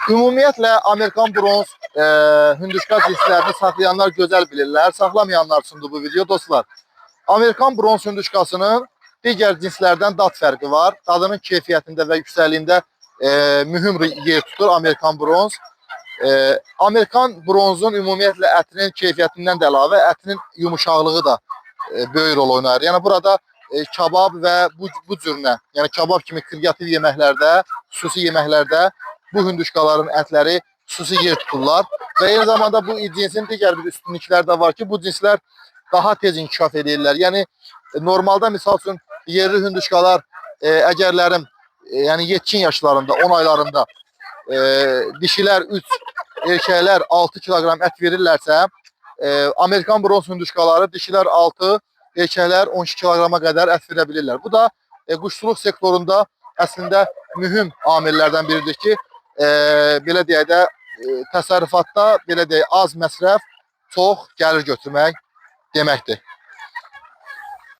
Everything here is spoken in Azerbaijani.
Ümumiyyətlə Amerikan bronz hündüşka cinslərini saxlayanlar gözəl bilirlər. Saxlamayanlar üçündür bu video dostlar. Amerikan bronz hündüşkasının digər cinslərdən dad fərqi var. Dadının keyfiyyətində və yüksəkliyində mühüm yer tutur Amerikan bronz. Amerikan bronzun ümumiyyətlə ətinin keyfiyyətindən də əlavə ətinin yumuşaqlığı da böyük rol oynayır. Yəni burada kabab və bu cürünə, yəni kabab kimi kreativ yeməklərdə, xüsusi yeməklərdə bu hündüşkaların ətləri xüsusi yer tuturlar. Və eyni zamanda bu cinsin digər bir üstünlükləri də var ki, bu cinslər daha tez inkişaf edirlər. Yəni normalda misal üçün yerli hündüşkalar əgərlərim yəni yetkin yaşlarında, 10 aylarında dişilər 3, erkəklər 6 kilogram ət verirlərsə, Amerikan bronz hündüşkaları dişilər 6, erkəklər 12 kilograma qədər ət verə bilirlər. Bu da quşçuluq sektorunda əslində mühüm amillərdən biridir ki, belə deyək də təsərrüfatda belə deyək az məsrəf, çox gəlir götürmək deməkdir.